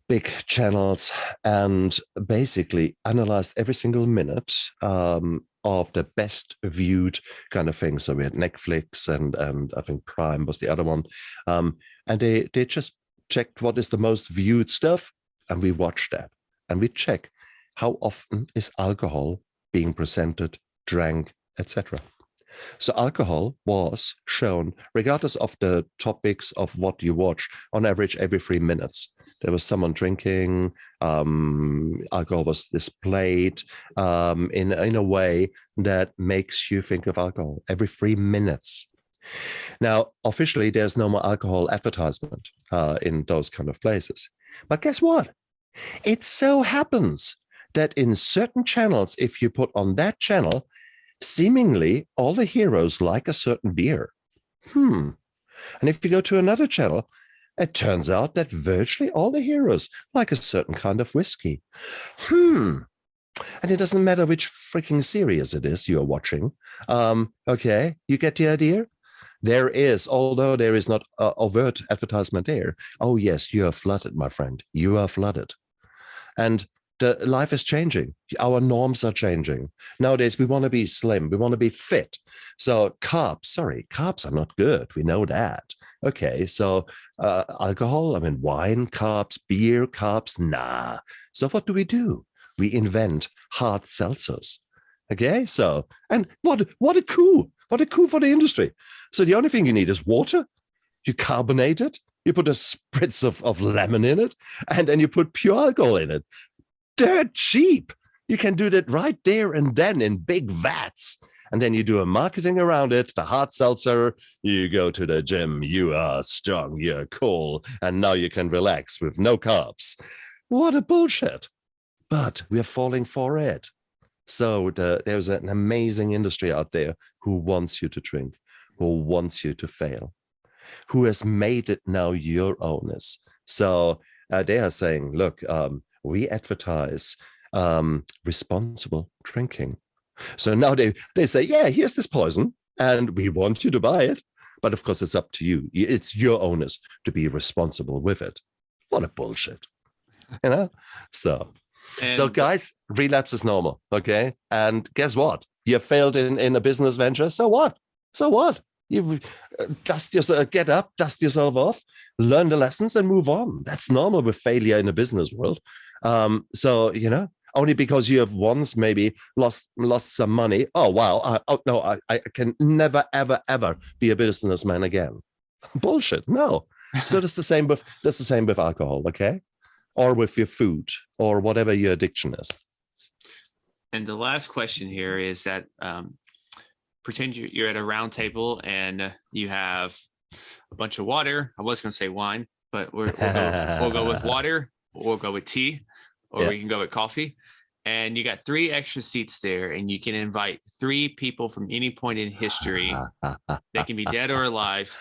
big channels, and basically analyzed every single minute of the best viewed kind of thing. So we had Netflix and I think Prime was the other one. And they just checked what is the most viewed stuff, and we watched that. And we check how often is alcohol being presented, drank, etc. So alcohol was shown, regardless of the topics of what you watch, on average every 3 minutes. There was someone drinking, alcohol was displayed in a way that makes you think of alcohol every 3 minutes. Now, officially, there's no more alcohol advertisement in those kind of places. But guess what? It so happens that in certain channels, if you put on that channel, seemingly all the heroes like a certain beer. And if you go to another channel, it turns out that virtually all the heroes like a certain kind of whiskey. And it doesn't matter which freaking series it is you're watching. Okay, you get the idea? There is, although there is not overt advertisement there. Oh yes, you are flooded, my friend. You are flooded. And the life is changing. Our norms are changing. Nowadays, we want to be slim. We want to be fit. So carbs are not good. We know that. Okay, so alcohol, wine, carbs, beer, carbs, nah. So what do? We invent hard seltzers. Okay, so, and what a coup. What a coup for the industry. So the only thing you need is water. You carbonate it. You put a spritz of lemon in it, and then you put pure alcohol in it. Dirt cheap. You can do that right there and then in big vats. And then you do a marketing around it, the hard seltzer, you go to the gym, you are strong, you're cool, and now you can relax with no carbs. What a bullshit. But we're falling for it. So there's an amazing industry out there who wants you to drink, who wants you to fail, who has made it now your owners. So they are saying, look, we advertise responsible drinking. So now they say, yeah, here's this poison and we want you to buy it. But of course, it's up to you. It's your onus to be responsible with it. What a bullshit, you know? So And guys, relapse is normal, okay? And guess what? You failed in a business venture. So what? So what? You dust yourself, get up, dust yourself off, learn the lessons, and move on. That's normal with failure in the business world. So only because you have once maybe lost some money. Oh wow! I can never ever be a businessman again. Bullshit. No. So that's the same with alcohol, okay, or with your food or whatever your addiction is. And the last question here is that pretend you're at a round table and you have a bunch of water. I was going to say wine, but we'll go with water, or we'll go with tea, or we can go with coffee. And you got 3 extra seats there, and you can invite 3 people from any point in history. They can be dead or alive,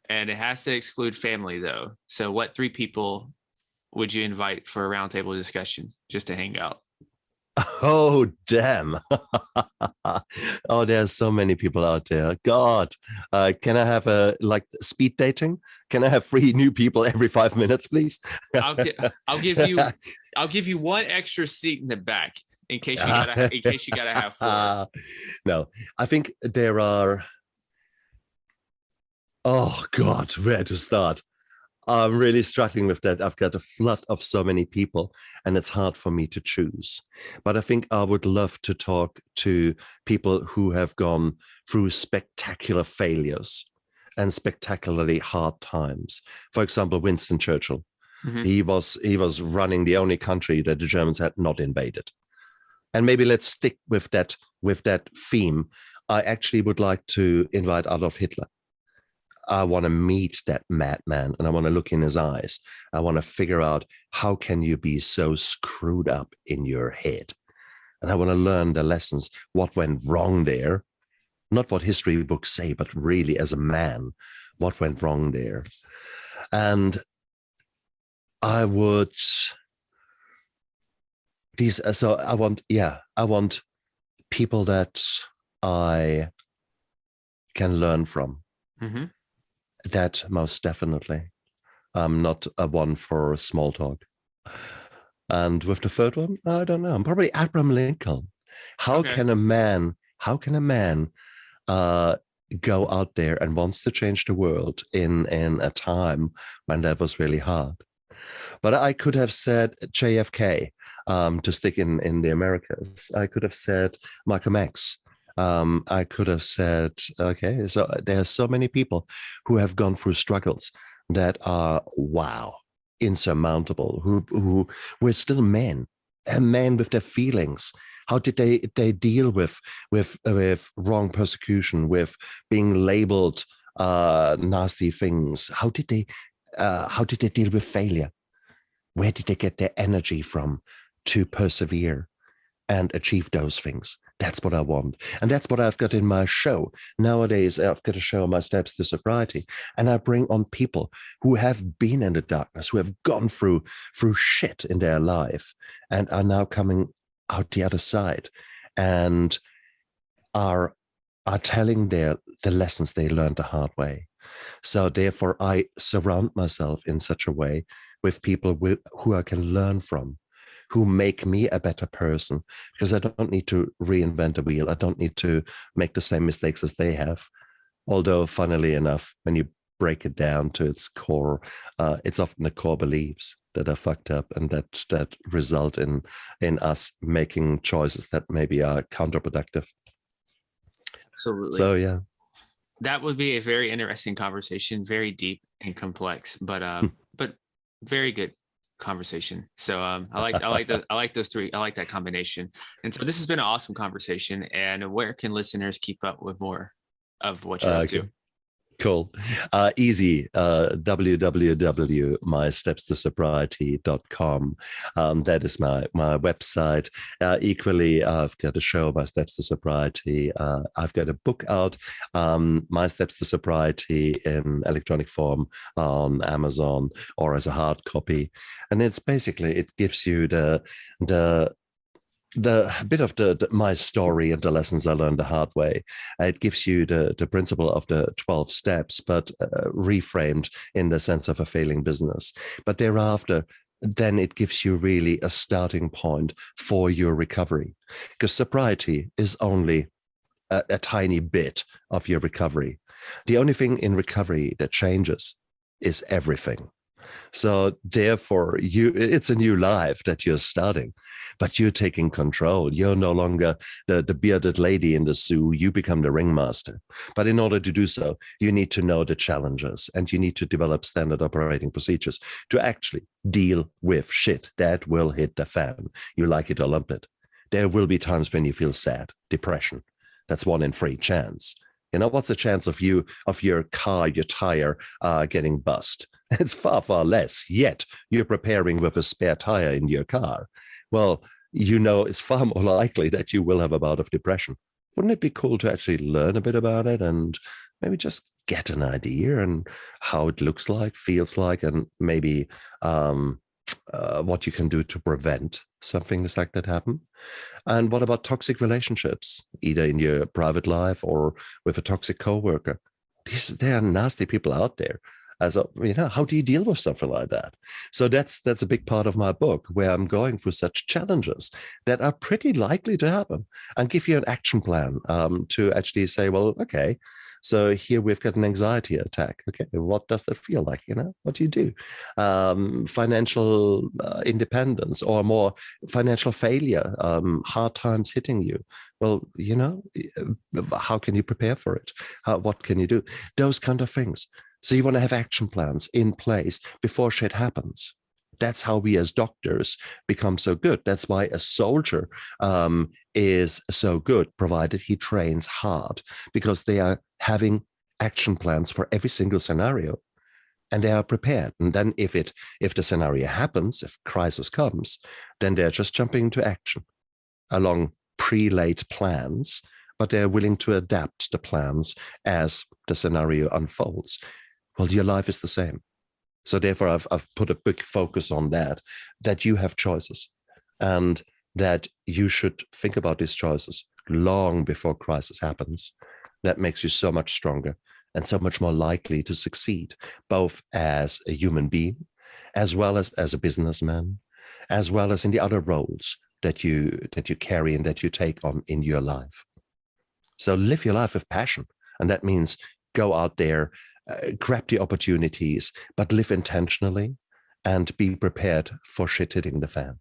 and it has to exclude family, though. So what 3 people would you invite for a roundtable discussion just to hang out? Oh, damn. Oh, there's so many people out there. God, can I have speed dating? Can I have 3 new people every 5 minutes, please? I'll give you 1 extra seat in the back in case you gotta have 4. No, I think there are. Oh God, where to start? I'm really struggling with that. I've got a flood of so many people, and it's hard for me to choose. But I think I would love to talk to people who have gone through spectacular failures and spectacularly hard times. For example, Winston Churchill. Mm-hmm. He was running the only country that the Germans had not invaded. And maybe let's stick with that theme. I actually would like to invite Adolf Hitler. I want to meet that madman, and I want to look in his eyes. I want to figure out, how can you be so screwed up in your head? And I want to learn the lessons, what went wrong there. Not what history books say, but really as a man, what went wrong there. And I want people that I can learn from. Mm-hmm. That most definitely. I'm not a one for small talk. And with the third one, I don't know. I'm probably Abraham Lincoln. How can a man go out there and wants to change the world in a time when that was really hard? But I could have said JFK, to stick in the Americas. I could have said Malcolm X. I could have said, okay, so there are so many people who have gone through struggles that are, wow, insurmountable, who were still men, and men with their feelings. How did they deal with wrong persecution, with being labeled nasty things? How did they deal with failure? Where did they get their energy from to persevere and achieve those things? That's what I want. And that's what I've got in my show. Nowadays, I've got a show, My Steps to Sobriety, and I bring on people who have been in the darkness, who have gone through shit in their life and are now coming out the other side and are telling the lessons they learned the hard way. So therefore, I surround myself in such a way with people who I can learn from, who make me a better person, because I don't need to reinvent the wheel. I don't need to make the same mistakes as they have. Although, funnily enough, when you break it down to its core, it's often the core beliefs that are fucked up and that result in us making choices that maybe are counterproductive. Absolutely. So, yeah. That would be a very interesting conversation, very deep and complex, but very good conversation. So I like those 3. I like that combination. And so this has been an awesome conversation. And where can listeners keep up with more of what you're up to? Cool. Easy. www.mystepstosobriety.com. That is my website. Equally, I've got a show, My Steps to Sobriety. I've got a book out, My Steps to Sobriety, in electronic form on Amazon or as a hard copy. And it's basically, it gives you the the bit of my story and the lessons I learned the hard way. It gives you the principle of the 12 steps, but reframed in the sense of a failing business. But thereafter, then it gives you really a starting point for your recovery, because sobriety is only a tiny bit of your recovery. The only thing in recovery that changes is everything. So therefore, it's a new life that you're starting, but you're taking control. You're no longer the bearded lady in the zoo. You become the ringmaster. But in order to do so, you need to know the challenges, and you need to develop standard operating procedures to actually deal with shit that will hit the fan. You like it or lump it. There will be times when you feel sad, depression. That's 1 in 3 chance. What's the chance of your car, your tire getting bust? It's far, far less. Yet you're preparing with a spare tire in your car. Well, it's far more likely that you will have a bout of depression. Wouldn't it be cool to actually learn a bit about it and maybe just get an idea and how it looks like, feels like, and maybe what you can do to prevent something like that happen? And what about toxic relationships, either in your private life or with a toxic coworker? There are nasty people out there. How do you deal with something like that? So that's a big part of my book, where I'm going through such challenges that are pretty likely to happen, and give you an action plan to actually say, well, okay, so here we've got an anxiety attack. Okay, what does that feel like? What do you do? Financial independence, or more financial failure, hard times hitting you. Well, how can you prepare for it? What can you do? Those kind of things. So you want to have action plans in place before shit happens. That's how we as doctors become so good. That's why a soldier is so good, provided he trains hard, because they are having action plans for every single scenario, and they are prepared. And then if the scenario happens, if crisis comes, then they're just jumping into action along pre-laid plans, but they're willing to adapt the plans as the scenario unfolds. Well, your life is the same. So therefore, I've put a big focus on that you have choices, and that you should think about these choices long before crisis happens. That makes you so much stronger and so much more likely to succeed, both as a human being, as well as a businessman, as well as in the other roles that you carry and that you take on in your life. So live your life with passion. And that means go out there, grab the opportunities, but live intentionally and be prepared for shit hitting the fan.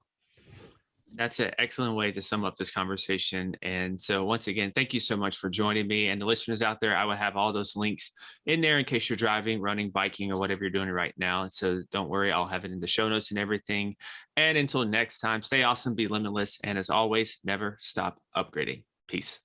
That's an excellent way to sum up this conversation. And so once again, thank you so much for joining me. And the listeners out there, I will have all those links in there in case you're driving, running, biking, or whatever you're doing right now. So don't worry, I'll have it in the show notes and everything. And until next time, stay awesome, be limitless. And as always, never stop upgrading. Peace.